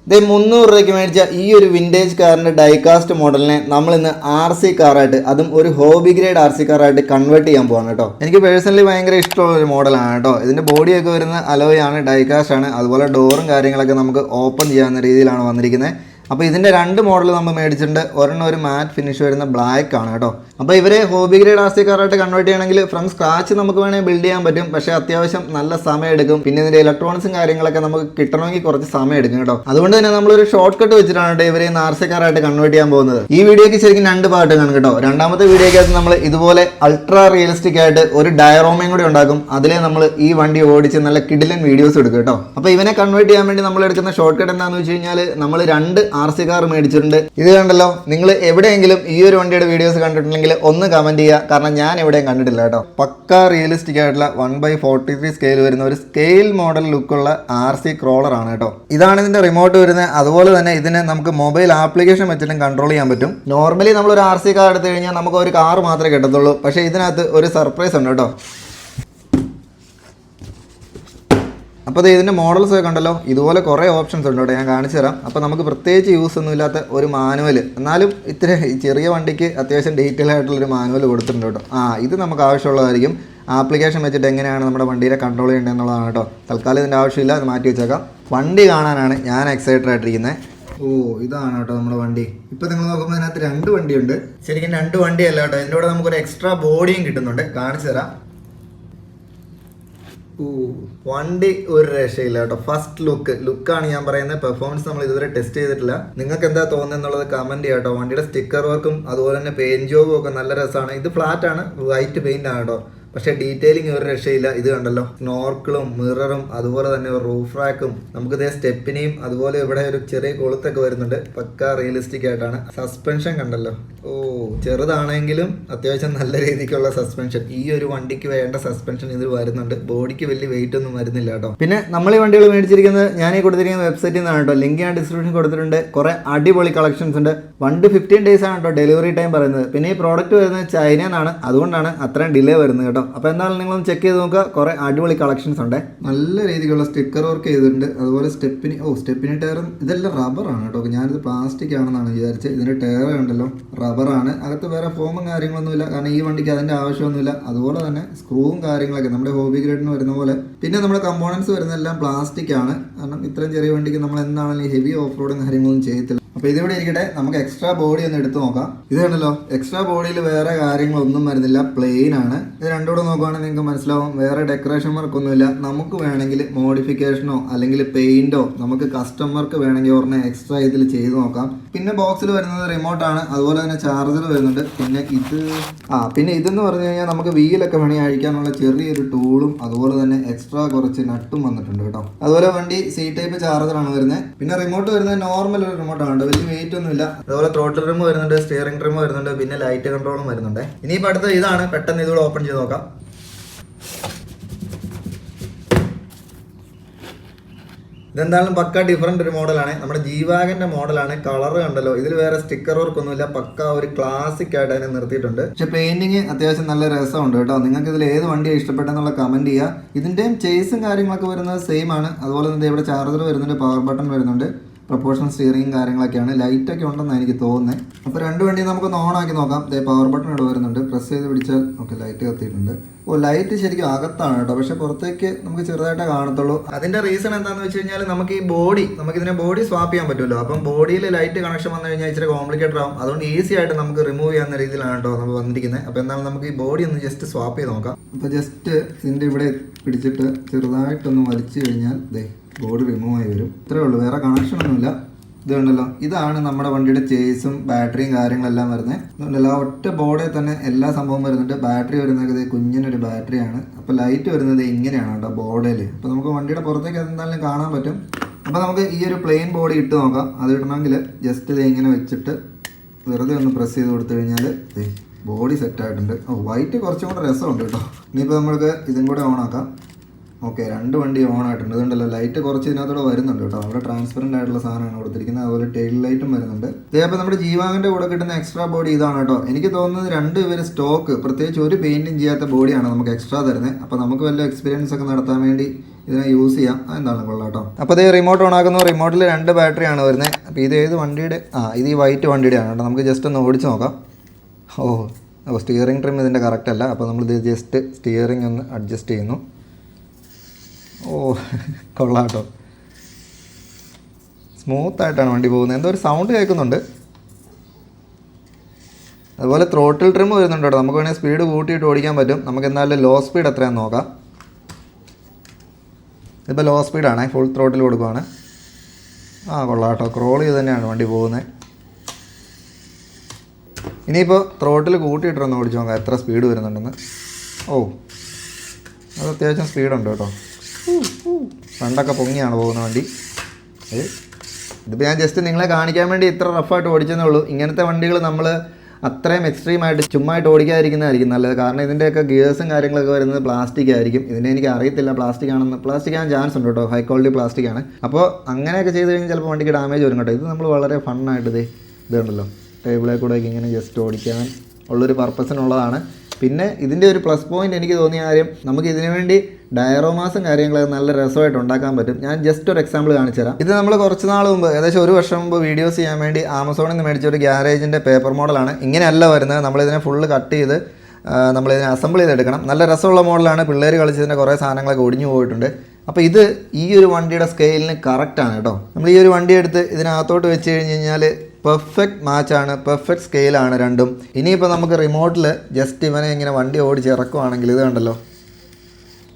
ഇത് 300 രൂപയ്ക്ക് മേടിച്ച ഈ ഒരു വിൻറ്റേജ് കാറിൻ്റെ ഡൈകാസ്റ്റ് മോഡലിനെ നമ്മൾ ഇന്ന് RC കാറായിട്ട്, അതും ഒരു ഹോബി ഗ്രേഡ് RC കാറായിട്ട് കൺവേർട്ട് ചെയ്യാൻ പോവാണ് കേട്ടോ. എനിക്ക് പേഴ്സണലി ഭയങ്കര ഇഷ്ടമുള്ള ഒരു മോഡലാണ് കേട്ടോ. ഇതിൻ്റെ ബോഡിയൊക്കെ വരുന്ന അലോയ് ആണ്, ഡൈകാസ്റ്റ് ആണ്. അതുപോലെ ഡോറും കാര്യങ്ങളൊക്കെ നമുക്ക് ഓപ്പൺ ചെയ്യാവുന്ന രീതിയിലാണ് വന്നിരിക്കുന്നത്. അപ്പോൾ ഇതിൻ്റെ 2 മോഡൽ നമ്മൾ മേടിച്ചിട്ടുണ്ട്. ഒരെണ്ണം ഒരു മാറ്റ് ഫിനിഷ് വരുന്ന ബ്ലാക്ക് ആണ് കേട്ടോ. അപ്പോൾ ഇവരെ ഹോബി ഗ്രേഡ് RC കാറായിട്ട് കൺവേർട്ട് ചെയ്യണമെങ്കിൽ ഫ്രം സ്ക്രാച്ച് നമുക്ക് വേണമെങ്കിൽ ബിൽഡ് ചെയ്യാൻ പറ്റും. പക്ഷേ അത്യാവശ്യം നല്ല സമയം എടുക്കും. പിന്നെ ഇതിൻ്റെ ഇലക്ട്രോണിക്സും കാര്യങ്ങളൊക്കെ നമുക്ക് കിട്ടണമെങ്കിൽ കുറച്ച് സമയം എടുക്കും കേട്ടോ. അതുകൊണ്ട് തന്നെ നമ്മളൊരു ഷോർട്ട് കട്ട് വെച്ചിട്ടാണ് കേട്ടോ ഇവരെ RC കാറായിട്ട് കൺവേർട്ട് ചെയ്യാൻ പോകുന്നത്. ഈ വീഡിയോയ്ക്ക് ശരിക്കും 2 പാർട്ട് കാണും കേട്ടോ. രണ്ടാമത്തെ വീഡിയോയ്ക്കകത്ത് നമ്മൾ ഇതുപോലെ അൾട്രാ റിയലിസ്റ്റിക് ആയിട്ട് ഒരു ഡയറോമയും കൂടി ഉണ്ടാക്കും. അതിലെ നമ്മൾ ഈ വണ്ടി ഓടിച്ച് നല്ല കിടിലൻ വീഡിയോസ് എടുക്കും കേട്ടോ. അപ്പോൾ ഇവനെ കൺവേർട്ട് ചെയ്യാൻ വേണ്ടി നമ്മൾ എടുക്കുന്ന ഷോർട്ട് കട്ട് എന്താണെന്ന് വെച്ച് കഴിഞ്ഞാൽ നമ്മൾ 2 RC കാർ മേടിച്ചിട്ടുണ്ട്. ഇത് കണ്ടല്ലോ, നിങ്ങൾ എവിടെയെങ്കിലും ഈ ഒരു വണ്ടിയുടെ വീഡിയോസ് കണ്ടിട്ടുണ്ടെങ്കിൽ ഒന്ന് കമന്റ് ചെയ്യുക. കാരണം ഞാൻ എവിടെയും കണ്ടിട്ടില്ല കേട്ടോ. പക്ക റിയലിസ്റ്റിക് ആയിട്ടുള്ള 1/43 സ്കെയിൽ വരുന്ന ഒരു സ്കെയിൽ മോഡൽ ലുക്കുള്ള RC ക്രോളർ ആണ് കേട്ടോ. ഇതാണ് ഇതിന്റെ റിമോട്ട് വരുന്നത്. അതുപോലെ തന്നെ ഇതിനെ നമുക്ക് മൊബൈൽ ആപ്ലിക്കേഷൻ വെച്ചിട്ടും കൺട്രോൾ ചെയ്യാൻ പറ്റും. നോർമലി നമ്മളൊരു RC കാർ എടുത്തു കഴിഞ്ഞാൽ നമുക്ക് ഒരു കാർ മാത്രമേ കിട്ടത്തുള്ളൂ. പക്ഷേ ഇതിനകത്ത് ഒരു സർപ്രൈസ് ഉണ്ട് കേട്ടോ. അപ്പോൾ ഇതിൻ്റെ മോഡൽസ് ഒക്കെ കണ്ടല്ലോ, ഇതുപോലെ കുറേ ഓപ്ഷൻസ് ഉണ്ട് കേട്ടോ. ഞാൻ കാണിച്ചു തരാം. അപ്പോൾ നമുക്ക് പ്രത്യേകിച്ച് യൂസ് ഒന്നും ഇല്ലാത്ത ഒരു മാനുവൽ, എന്നാലും ഇത്ര ചെറിയ വണ്ടിക്ക് അത്യാവശ്യം ഡീറ്റെയിൽ ആയിട്ടുള്ളൊരു മാനുവൽ കൊടുത്തിട്ടുണ്ട് കേട്ടോ. ഇത് നമുക്ക് ആവശ്യമുള്ളതായിരിക്കും. ആപ്ലിക്കേഷൻ വെച്ചിട്ട് എങ്ങനെയാണ് നമ്മുടെ വണ്ടിയെ കൺട്രോൾ ചെയ്യേണ്ടത് എന്നുള്ളതാണ് കേട്ടോ. തൽക്കാലം ഇതിൻ്റെ ആവശ്യമില്ല, അത് മാറ്റി വെച്ചേക്കാം. വണ്ടി കാണാനാണ് ഞാൻ എക്സൈറ്റഡ് ആയിട്ടിരിക്കുന്നത്. ഇതാണ് കേട്ടോ നമ്മുടെ വണ്ടി. ഇപ്പോൾ നിങ്ങൾ നോക്കുമ്പോൾ ഇതിനകത്ത് 2 വണ്ടിയുണ്ട്. ശരിക്കും 2 വണ്ടിയല്ല കേട്ടോ. ഇതിൻ്റെ കൂടെ നമുക്കൊരു എക്സ്ട്രാ ബോഡിയും കിട്ടുന്നുണ്ട്. കാണിച്ചു തരാം. വണ്ടി ഒരു രക്ഷയില്ല കേട്ടോ. ഫസ്റ്റ് ലുക്കാണ് ഞാൻ പറയുന്നത്. പെർഫോമൻസ് നമ്മൾ ഇതുവരെ ടെസ്റ്റ് ചെയ്തിട്ടില്ല. നിങ്ങൾക്ക് എന്താ തോന്നുന്നത് എന്നുള്ളത് കമന്റ് ചെയ്യാം കേട്ടോ. വണ്ടിയുടെ സ്റ്റിക്കർ വർക്കും അതുപോലെ തന്നെ പെയിന്റ് ജോബും ഒക്കെ നല്ല രസമാണ്. ഇത് ഫ്ലാറ്റ് ആണ്, വൈറ്റ് പെയിന്റ് ആണ് കേട്ടോ. പക്ഷെ ഡീറ്റെയിലിംഗ് ഒരു രക്ഷയില്ല. ഇത് കണ്ടല്ലോ, സ്നോർക്കിളും മിററും അതുപോലെ തന്നെ ഒരു റൂഫ് റാക്കും, നമുക്ക് ഇതേ സ്റ്റെപ്പിനെയും അതുപോലെ ഇവിടെ ഒരു ചെറിയ കൊളുത്തൊക്കെ വരുന്നുണ്ട്. പക്ക റിയലിസ്റ്റിക് ആയിട്ടാണ്. സസ്പെൻഷൻ കണ്ടല്ലോ, ചെറുതാണെങ്കിലും അത്യാവശ്യം നല്ല രീതിക്കുള്ള സസ്പെൻഷൻ. ഈ ഒരു വണ്ടിക്ക് വേണ്ട സസ്പെൻഷൻ ഇതിൽ വരുന്നുണ്ട്. ബോഡിക്ക് വലിയ വെയിറ്റ് ഒന്നും വരുന്നില്ല കേട്ടോ. പിന്നെ നമ്മൾ ഈ വണ്ടികൾ മേടിച്ചിരിക്കുന്നത് ഞാൻ ഈ കൊടുത്തിരിക്കുന്ന വെബ്സൈറ്റിൽ നിന്നാണ് കേട്ടോ. ലിങ്ക് ഞാൻ ഡിസ്ക്രിപ്ഷൻ കൊടുത്തിട്ടുണ്ട്. കുറെ അടിപൊളി കളക്ഷൻസ് ഉണ്ട്. 1 to 15 days ആണ് കേട്ടോ ഡെലിവറി ടൈം പറയുന്നത്. പിന്നെ ഈ പ്രോഡക്റ്റ് വരുന്നത് ചൈനയിൽ നിന്നാണ്, അതുകൊണ്ടാണ് അത്രയും ഡിലേ വരുന്നത് കേട്ടോ. അപ്പോൾ എന്തായാലും നിങ്ങളൊന്ന് ചെക്ക് ചെയ്ത് നോക്കുക. കുറേ അടിപൊളി കളക്ഷൻസ് ഉണ്ട്. നല്ല രീതിക്കുള്ള സ്റ്റിക്കർ വർക്ക് ചെയ്തിട്ടുണ്ട്. അതുപോലെ സ്റ്റെപ്പിന് ടയറും ഇതെല്ലാം റബ്ബറാണ് കേട്ടോ. ഞാനിത് പ്ലാസ്റ്റിക് ആണെന്നാണ് വിചാരിച്ചത്. ഇതിൻ്റെ ടയർ കണ്ടല്ലോ, റബ്ബറാണ്. അകത്ത് വേറെ ഫോമും കാര്യങ്ങളൊന്നുമില്ല, കാരണം ഈ വണ്ടിക്ക് അതിൻ്റെ ആവശ്യമൊന്നുമില്ല. അതുപോലെ തന്നെ സ്ക്രൂവും കാര്യങ്ങളൊക്കെ നമ്മുടെ ഹോബി ഗ്രേഡിന് വരുന്ന പോലെ. പിന്നെ നമ്മുടെ കമ്പോണൻസ് വരുന്നതെല്ലാം പ്ലാസ്റ്റിക് ആണ്. കാരണം ഇത്രയും ചെറിയ വണ്ടിക്ക് നമ്മൾ എന്താണെങ്കിലും ഹെവി ഓഫ് റോഡും കാര്യങ്ങളൊന്നും ചെയ്യത്തില്ല. അപ്പോൾ ഇതിവിടെ ഇരിക്കട്ടെ, നമുക്ക് എക്സ്ട്രാ ബോഡി ഒന്ന് എടുത്ത് നോക്കാം. ഇത് കണ്ടല്ലോ, എക്സ്ട്രാ ബോഡിയിൽ വേറെ കാര്യങ്ങളൊന്നും വരുന്നില്ല, പ്ലെയിൻ ആണ്. ഇത് രണ്ടുകൂടെ നോക്കുകയാണെങ്കിൽ നിങ്ങൾക്ക് മനസ്സിലാവും, വേറെ ഡെക്കറേഷൻ വർക്കൊന്നുമില്ല. നമുക്ക് വേണമെങ്കിൽ മോഡിഫിക്കേഷനോ അല്ലെങ്കിൽ പെയിന്റോ നമുക്ക് കസ്റ്റമർക്ക് വേണമെങ്കിൽ ഒരെണ്ണം എക്സ്ട്രാ ഇതിൽ ചെയ്ത് നോക്കാം. പിന്നെ ബോക്സിൽ വരുന്നത് റിമോട്ടാണ്, അതുപോലെ തന്നെ ചാർജർ വരുന്നുണ്ട്. പിന്നെ ഇതെന്ന് പറഞ്ഞു കഴിഞ്ഞാൽ നമുക്ക് വീലൊക്കെ വേണമെങ്കിൽ അഴിക്കാനുള്ള ചെറിയൊരു ടൂളും അതുപോലെ തന്നെ എക്സ്ട്രാ കുറച്ച് നട്ടും വന്നിട്ടുണ്ട് കേട്ടോ. അതുപോലെ വണ്ടി C-ടൈപ്പ് ചാർജറാണ് വരുന്നത്. പിന്നെ റിമോട്ട് വരുന്നത് നോർമൽ ഒരു റിമോട്ടാണ്, വലിയ വെയിറ്റ് ഒന്നുമില്ല. അതുപോലെ ത്രോട്ടിൽ റിം വരുന്നുണ്ട്, സ്റ്റിയറിംഗ് റിം വരുന്നുണ്ട്, പിന്നെ ലൈറ്റ് കൺട്രോളും വരുന്നുണ്ട്. ഇനിയിപ്പോൾ അടുത്ത ഇതാണ്. പെട്ടെന്ന് ഇതുകൂടെ ഓപ്പൺ ചെയ്ത് നോക്കാം. ഇതെന്തായാലും പക്ക ഡിഫറെൻ്റ് ഒരു മോഡലാണ്. നമ്മുടെ G-Wagonന്റെ മോഡലാണ്. കളർ കണ്ടല്ലോ, ഇതിൽ വേറെ സ്റ്റിക്കർ വർക്ക് ഒന്നുമില്ല. പക്ക ഒരു ക്ലാസിക് ആയിട്ട് അതിനെ നിർത്തിയിട്ടുണ്ട്. പക്ഷെ പെയിന്റിങ് അത്യാവശ്യം നല്ല രസമുണ്ട് കേട്ടോ. നിങ്ങൾക്ക് ഇതിൽ ഏത് വണ്ടിയാണ് ഇഷ്ടപ്പെട്ടെന്നുള്ള കമന്റ് ചെയ്യുക. ഇതിൻ്റെയും ചേസും കാര്യങ്ങളൊക്കെ വരുന്നത് സെയിം ആണ്. അതുപോലെ തന്നെ ഇവിടെ ചാർജർ വരുന്നുണ്ട്, പവർ ബട്ടൺ വരുന്നുണ്ട്, പ്രൊപ്പോർഷണൽ സ്റ്റിയറിംഗ് കാര്യങ്ങളൊക്കെയാണ്. ലൈറ്റൊക്കെ ഉണ്ടെന്നാണ് എനിക്ക് തോന്നുന്നത്. അപ്പോൾ 2 വണ്ടി നമുക്കൊന്ന് ഓൺ ആക്കി നോക്കാം. പവർ ബട്ടൺ ഇവിടെ വരുന്നുണ്ട്, പ്രസ് ചെയ്ത് പിടിച്ചാൽ ലൈറ്റ് കത്തിയിട്ടുണ്ട്. ലൈറ്റ് ശരിക്കും അകത്താണ് കേട്ടോ, പക്ഷെ പുറത്തേക്ക് നമുക്ക് ചെറുതായിട്ടേ കാണത്തുള്ളൂ. അതിന്റെ റീസൺ എന്താണെന്ന് വെച്ച് കഴിഞ്ഞാൽ നമുക്ക് ഇതിനെ ബോഡി സ്വാപ്പ് ചെയ്യാൻ പറ്റുമല്ലോ. അപ്പം ബോഡിയിൽ ലൈറ്റ് കണക്ഷൻ വന്നു കഴിഞ്ഞാൽ ഇച്ചിരി കോംപ്ലിക്കേറ്റഡ് ആവും. അതുകൊണ്ട് ഈസി ആയിട്ട് നമുക്ക് റിമൂവ് ചെയ്യാവുന്ന രീതിയിലാണ് കേട്ടോ നമ്മൾ വന്നിരിക്കുന്നത്. അപ്പോൾ എന്തായാലും നമുക്ക് ഈ ബോഡി ഒന്ന് ജസ്റ്റ് സ്വാപ്പ് ചെയ്ത് നോക്കാം. അപ്പോൾ ജസ്റ്റ് ഇതിൻ്റെ ഇവിടെ പിടിച്ചിട്ട് ചെറുതായിട്ടൊന്ന് വലിച്ചു കഴിഞ്ഞാൽ ബോഡി റിമൂവ് ആയി വരും. ഇത്രയേ ഉള്ളൂ, വേറെ കണക്ഷൻ ഒന്നുമില്ല. ഇത് കണ്ടല്ലോ, ഇതാണ് നമ്മുടെ വണ്ടിയുടെ ചേസും ബാറ്ററിയും കാര്യങ്ങളെല്ലാം വരുന്നത്. ഇതുണ്ടല്ലോ, ഒറ്റ ബോർഡിൽ തന്നെ എല്ലാ സംഭവം വരുന്നുണ്ട്. ബാറ്ററി വരുന്നത് കുഞ്ഞിനൊരു ബാറ്ററിയാണ്. അപ്പോൾ ലൈറ്റ് വരുന്നത് ഇങ്ങനെയാണ് കേട്ടോ ബോർഡിൽ. അപ്പോൾ നമുക്ക് വണ്ടിയുടെ പുറത്തേക്ക് എന്തായാലും കാണാൻ പറ്റും. അപ്പോൾ നമുക്ക് ഈ ഒരു പ്ലെയിൻ ബോഡി ഇട്ട് നോക്കാം. അത് ഇടണമെങ്കിൽ ജസ്റ്റ് ഇത് ഇങ്ങനെ വെച്ചിട്ട് വെറുതെ ഒന്ന് പ്രസ് ചെയ്ത് കൊടുത്തു കഴിഞ്ഞാൽ ബോഡി സെറ്റ് ആയിട്ടുണ്ട്. വൈറ്റ് കുറച്ചും കൂടെ രസമുണ്ട് കേട്ടോ. ഇനിയിപ്പോൾ നമുക്ക് ഇതും കൂടെ ഓൺ ആക്കാം. 2 വണ്ടി ഓൺ ആയിട്ടുണ്ട്. ഇതുണ്ടല്ലോ, ലൈറ്റ് കുറച്ച് ഇതിനകത്തൂടെ വരുന്നുണ്ട് കേട്ടോ. അവിടെ ട്രാൻസ്പെറൻ്റ് ആയിട്ടുള്ള സാധനമാണ് കൊടുത്തിരിക്കുന്നത്. അതുപോലെ ടെയിൽ ലൈറ്റും വരുന്നുണ്ട്. അപ്പോൾ നമ്മുടെ G-Wagonന്റെ കൂടെ കിട്ടുന്ന എക്സ്ട്രാ ബോഡി ഇതാണ് കേട്ടോ. എനിക്ക് തോന്നുന്നത് 2 ഇവർ സ്റ്റോക്ക് പ്രത്യേകിച്ച് ഒരു പെയിന്റും ചെയ്യാത്ത ബോഡിയാണ് നമുക്ക് എക്സ്ട്രാ തരുന്നത്. അപ്പോൾ നമുക്ക് വല്ല എക്സ്പീരിയൻസ് ഒക്കെ നടത്താൻ വേണ്ടി ഇതിനെ യൂസ് ചെയ്യാം. അതെന്താണ് കൊള്ളാം കേട്ടോ. അപ്പോൾ ഇത് റിമോട്ട് ഓൺ ആക്കുന്നു. റിമോട്ടിൽ 2 ബാറ്ററിയാണ് വരുന്നത്. അപ്പോൾ ഇത് ഏത് വണ്ടിയുടെ ഇത് ഈ വൈറ്റ് വണ്ടിയുടെയാണ് കേട്ടോ. നമുക്ക് ജസ്റ്റ് ഒന്ന് ഓടിച്ച് നോക്കാം. സ്റ്റിയറിംഗ് ട്രിം ഇതിൻ്റെ കറക്റ്റ് അല്ല. അപ്പോൾ നമ്മളിത് ജസ്റ്റ് സ്റ്റിയറിംഗ് ഒന്ന് അഡ്ജസ്റ്റ് ചെയ്യുന്നു. കൊള്ളാം കേട്ടോ. സ്മൂത്തായിട്ടാണ് വണ്ടി പോകുന്നത്. എന്തോ ഒരു സൗണ്ട് കേൾക്കുന്നുണ്ട്. അതുപോലെ ത്രോട്ടിൽ ട്രിം വരുന്നുണ്ട് കേട്ടോ. നമുക്ക് വേണമെങ്കിൽ സ്പീഡ് കൂട്ടിയിട്ട് ഓടിക്കാൻ പറ്റും. നമുക്ക് എന്നാലും ലോ സ്പീഡ് എത്രയാണെന്ന് നോക്കാം. ഇതിപ്പോൾ ലോ സ്പീഡാണ്, ഫുൾ ത്രോട്ടിൽ കൊടുക്കുവാണ്. കൊള്ളാം കേട്ടോ. ക്രോൾ ചെയ്ത് തന്നെയാണ് വണ്ടി പോകുന്നത്. ഇനിയിപ്പോൾ ത്രോട്ടിൽ കൂട്ടിയിട്ടൊന്ന് ഓടിച്ച് നോക്കാം എത്ര സ്പീഡ് വരുന്നുണ്ടെന്ന്. അത് അത്യാവശ്യം സ്പീഡുണ്ട് കേട്ടോ. ഫ്രണ്ടൊക്കെ പൊങ്ങിയാണ് പോകുന്ന വണ്ടി. ഇതിപ്പോൾ ഞാൻ ജസ്റ്റ് നിങ്ങളെ കാണിക്കാൻ വേണ്ടി ഇത്ര റഫായിട്ട് ഓടിച്ചെന്നേ ഉള്ളൂ. ഇങ്ങനത്തെ വണ്ടികൾ നമ്മൾ അത്രയും എക്സ്ട്രീമായിട്ട് ചുമ്മായിട്ട് ഓടിക്കാതിരിക്കുന്നതായിരിക്കും നല്ലത്. കാരണം ഇതിൻ്റെയൊക്കെ ഗിയേഴ്സും കാര്യങ്ങളൊക്കെ വരുന്നത് പ്ലാസ്റ്റിക് ആയിരിക്കും. ഇതിൻ്റെ എനിക്ക് അറിയത്തില്ല പ്ലാസ്റ്റിക് ആകാൻ ചാൻസ് ഉണ്ട് കേട്ടോ. ഹൈ ക്വാളിറ്റി പ്ലാസ്റ്റിക് ആണ്. അപ്പോൾ അങ്ങനെയൊക്കെ ചെയ്ത് കഴിഞ്ഞാൽ ചിലപ്പോൾ വണ്ടിക്ക് ഡാമേജ് വരും കേട്ടോ. ഇത് നമ്മൾ വളരെ ഫണ്ണായിട്ട് ഇതുണ്ടല്ലോ ടേബിളിൽ കൂടെ ഇങ്ങനെ ജസ്റ്റ് ഓടിക്കാൻ ഉള്ളൊരു പർപ്പസിനുള്ളതാണ്. പിന്നെ ഇതിൻ്റെ ഒരു പ്ലസ് പോയിൻ്റ് എനിക്ക് തോന്നിയ കാര്യം, നമുക്ക് ഇതിനു വേണ്ടി ഡയറോമാസും കാര്യങ്ങളൊക്കെ നല്ല രസമായിട്ട് ഉണ്ടാക്കാൻ പറ്റും. ഞാൻ ജസ്റ്റ് ഒരു എക്സാമ്പിൾ കാണിച്ചു തരാം. ഇത് നമ്മൾ കുറച്ച് നാൾ മുമ്പ്, ഏകദേശം 1 വർഷം മുമ്പ് വീഡിയോസ് ചെയ്യാൻ വേണ്ടി ആമസോണിൽ നിന്ന് മേടിച്ച ഒരു ഗ്യാരേജിൻ്റെ പേപ്പർ മോഡലാണ്. ഇങ്ങനെയല്ല വരുന്നത്. നമ്മളിതിനെ ഫുള്ള് കട്ട് ചെയ്ത് നമ്മളിതിനെ അസംബിൾ ചെയ്തെടുക്കണം. നല്ല രസമുള്ള മോഡലാണ്. പിള്ളേർ കളിച്ചതിൻ്റെ കുറേ സാധനങ്ങളൊക്കെ ഒടിഞ്ഞു പോയിട്ടുണ്ട്. അപ്പോൾ ഇത് ഈ ഒരു വണ്ടിയുടെ സ്കെയിലിന് കറക്റ്റാണ് കേട്ടോ. നമ്മൾ ഈ ഒരു വണ്ടി എടുത്ത് ഇതിനകത്തോട്ട് വെച്ച് കഴിഞ്ഞ് കഴിഞ്ഞാൽ പെർഫെക്റ്റ് മാച്ചാണ്, പെർഫെക്റ്റ് സ്കെയിലാണ് രണ്ടും. ഇനിയിപ്പോൾ നമുക്ക് റിമോട്ടിൽ ജസ്റ്റ് ഇവനെ ഇങ്ങനെ വണ്ടി ഓടിച്ച് ഇറക്കുവാണെങ്കിൽ ഇത് കണ്ടല്ലോ,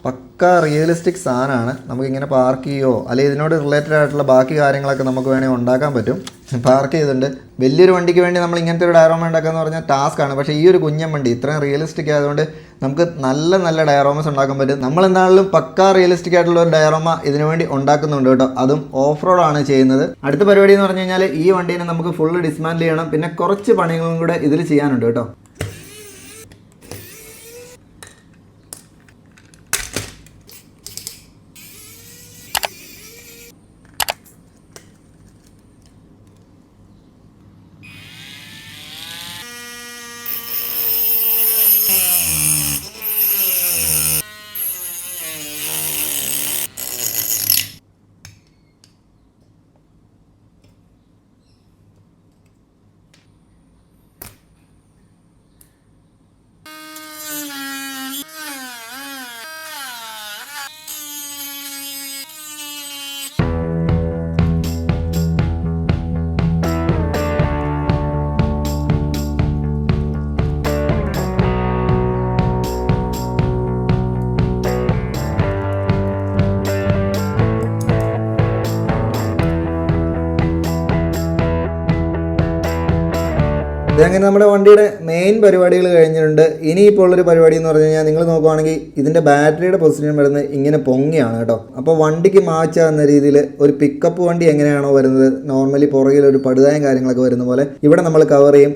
പക്ക റിയലിസ്റ്റിക് സാധനമാണ്. നമുക്കിങ്ങനെ പാർക്ക് ചെയ്യുകയോ അല്ലെങ്കിൽ ഇതിനോട് റിലേറ്റഡ് ആയിട്ടുള്ള ബാക്കി കാര്യങ്ങളൊക്കെ നമുക്ക് വേണമെങ്കിൽ ഉണ്ടാക്കാൻ പറ്റും. പാർക്ക് ചെയ്തിട്ടുണ്ട്. വലിയൊരു വണ്ടിക്ക് വേണ്ടി നമ്മൾ ഇങ്ങനത്തെ ഒരു ഡയറോമ ഉണ്ടാക്കുക എന്ന് പറഞ്ഞാൽ ടാസ്ക്കാണ്. പക്ഷേ ഈ ഒരു കുഞ്ഞൻ വണ്ടി ഇത്രയും റിയലിസ്റ്റിക് ആയതുകൊണ്ട് നമുക്ക് നല്ല നല്ല ഡയറോമസ് ഉണ്ടാക്കാൻ പറ്റും. നമ്മൾ എന്താണെങ്കിലും പക്ക റിയലിസ്റ്റിക് ആയിട്ടുള്ള ഒരു ഡയറോമ ഇതിനു വേണ്ടി ഉണ്ടാക്കുന്നുണ്ട് കേട്ടോ. അതും ഓഫ് റോഡാണ് ചെയ്യുന്നത്. അടുത്ത പരിപാടി എന്ന് പറഞ്ഞു കഴിഞ്ഞാൽ ഈ വണ്ടീനെ നമുക്ക് ഫുള്ള് ഡിസ്മാൻഡിൽ ചെയ്യണം. പിന്നെ കുറച്ച് പണികളും കൂടെ ഇതിൽ ചെയ്യാനുണ്ട് കേട്ടോ. ഇതങ്ങനെ നമ്മുടെ വണ്ടിയുടെ മെയിൻ പരിപാടികൾ കഴിഞ്ഞിട്ടുണ്ട്. ഇനിയിപ്പോൾ ഉള്ളൊരു പരിപാടി എന്ന് പറഞ്ഞു കഴിഞ്ഞാൽ നിങ്ങൾ നോക്കുവാണെങ്കിൽ ഇതിൻ്റെ ബാറ്ററിയുടെ പൊസിഷൻ വരുന്നത് ഇങ്ങനെ പൊങ്ങിയാണ് കേട്ടോ. അപ്പോൾ വണ്ടിക്ക് മാച്ചാകുന്ന രീതിയിൽ ഒരു പിക്കപ്പ് വണ്ടി എങ്ങനെയാണോ വരുന്നത്, നോർമലി പുറകിൽ ഒരു പടുതായും കാര്യങ്ങളൊക്കെ വരുന്ന പോലെ ഇവിടെ നമ്മൾ കവർ ചെയ്യും.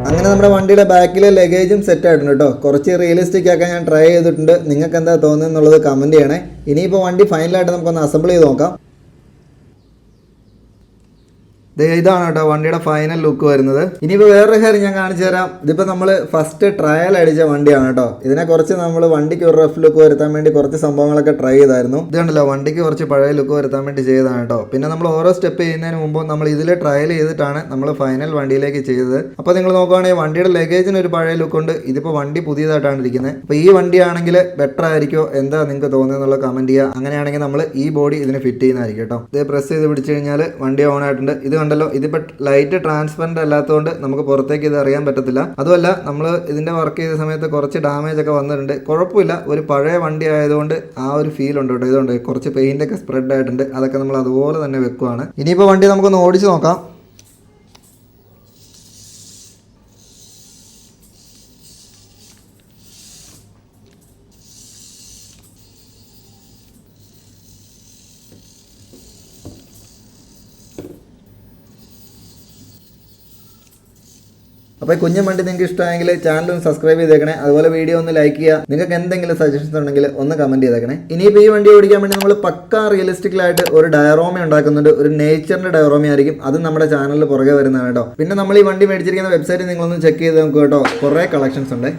അങ്ങനെ നമ്മുടെ വണ്ടിയുടെ ബാക്കിലെ ലഗേജും സെറ്റ് ആയിട്ടുണ്ട് കേട്ടോ. കുറച്ച് റിയലിസ്റ്റിക് ആക്കാൻ ഞാൻ ട്രൈ ചെയ്തിട്ടുണ്ട്. നിങ്ങൾക്ക് എന്താ തോന്നുന്നത് എന്നുള്ളത് കമൻറ്റ് ചെയ്യണേ. ഇനിയിപ്പോൾ വണ്ടി ഫൈനലായിട്ട് നമുക്കൊന്ന് അസംബിൾ ചെയ്ത് നോക്കാം. ഇതാണ് കേട്ടോ വണ്ടിയുടെ ഫൈനൽ ലുക്ക് വരുന്നത്. ഇനിയിപ്പോൾ വേറൊരു കാര്യം ഞാൻ കാണിച്ചു തരാം. ഇതിപ്പോൾ നമ്മൾ ഫസ്റ്റ് ട്രയൽ അടിച്ച വണ്ടിയാണ് കേട്ടോ. ഇതിനെ കുറച്ച് നമ്മൾ വണ്ടിക്ക് ഒരു റഫ് ലുക്ക് വരുത്താൻ വേണ്ടി കുറച്ച് സംഭവങ്ങളൊക്കെ ട്രൈ ചെയ്തായിരുന്നു. ഇതുണ്ടല്ലോ വണ്ടിക്ക് കുറച്ച് പഴയ ലുക്ക് വരുത്താൻ വേണ്ടി ചെയ്തതാണ് കേട്ടോ. പിന്നെ നമ്മൾ ഓരോ സ്റ്റെപ്പ് ചെയ്യുന്നതിന് മുമ്പ് നമ്മൾ ഇതിൽ ട്രയൽ ചെയ്തിട്ടാണ് നമ്മൾ ഫൈനൽ വണ്ടിയിലേക്ക് ചെയ്തത്. അപ്പോൾ നിങ്ങൾ നോക്കുകയാണെങ്കിൽ വണ്ടിയുടെ ലഗേജിന് ഒരു പഴയ ലുക്കുണ്ട്. ഇതിപ്പോൾ വണ്ടി പുതിയതായിട്ടാണ് ഇരിക്കുന്നത്. അപ്പോൾ ഈ വണ്ടിയാണെങ്കിൽ ബെറ്റർ ആയിരിക്കുമോ, എന്താ നിങ്ങൾക്ക് തോന്നുന്നത് എന്നുള്ള കമൻറ്റ് ചെയ്യുക. അങ്ങനെയാണെങ്കിൽ നമ്മൾ ഈ ബോഡി ഇതിന് ഫിറ്റ് ചെയ്യുന്നതായിരിക്കും കേട്ടോ. ഇത് പ്രസ് ചെയ്ത് പിടിച്ചു കഴിഞ്ഞാൽ വണ്ടി ഓൺ ആയിട്ടുണ്ട്. ഇത് കണ്ടല്ലോ, ഇതിപ്പോൾ ലൈറ്റ് ട്രാൻസ്പെറൻറ്റ് അല്ലാത്തതുകൊണ്ട് നമുക്ക് പുറത്തേക്ക് ഇത് അറിയാൻ പറ്റത്തില്ല. അതുമല്ല നമ്മൾ ഇതിൻ്റെ വർക്ക് ചെയ്ത സമയത്ത് കുറച്ച് ഡാമേജ് ഒക്കെ വന്നിട്ടുണ്ട്. കുഴപ്പമില്ല, ഒരു പഴയ വണ്ടി ആയതുകൊണ്ട് ആ ഒരു ഫീൽ ഉണ്ട് കേട്ടോ. ഇതുകൊണ്ട് കുറച്ച് പെയിൻ്റൊക്കെ സ്പ്രെഡ് ആയിട്ടുണ്ട്. അതൊക്കെ നമ്മൾ അതുപോലെ തന്നെ വെക്കുവാണ്. ഇനിയിപ്പോൾ വണ്ടി നമുക്കൊന്ന് ഓടിച്ച് നോക്കാം. അപ്പോൾ ഈ കുഞ്ഞു വണ്ടി നിങ്ങൾക്ക് ഇഷ്ടമായെങ്കിൽ ചാനൽ ഒന്ന് സബ്സ്ക്രൈബ് ചെയ്തേക്കണേ. അതുപോലെ വീഡിയോ ഒന്ന് ലൈക്ക് ചെയ്യുക. നിങ്ങൾക്ക് എന്തെങ്കിലും സജഷൻസ് ഉണ്ടെങ്കിൽ ഒന്ന് കമന്റ് ചെയ്തേക്കണേ. ഇനിയിപ്പോൾ ഈ വണ്ടി ഓടിക്കാൻ വേണ്ടി നമ്മൾ പക്കാ റിയലിസ്റ്റിക്കലായിട്ട് ഒരു ഡയറോമ ഉണ്ടാക്കുന്നുണ്ട്. ഒരു നേച്ചറിന്റെ ഡയറോമ ആയിരിക്കും. അത് നമ്മുടെ ചാനലിൽ പുറകെ വരുന്നതാണ് കേട്ടോ. പിന്നെ നമ്മൾ ഈ വണ്ടി മേടിച്ചിരിക്കുന്ന വെബ്സൈറ്റ് നിങ്ങളൊന്ന് ചെക്ക് ചെയ്ത് നോക്കുക കേട്ടോ. കുറേ കളക്ഷൻസ് ഉണ്ട്.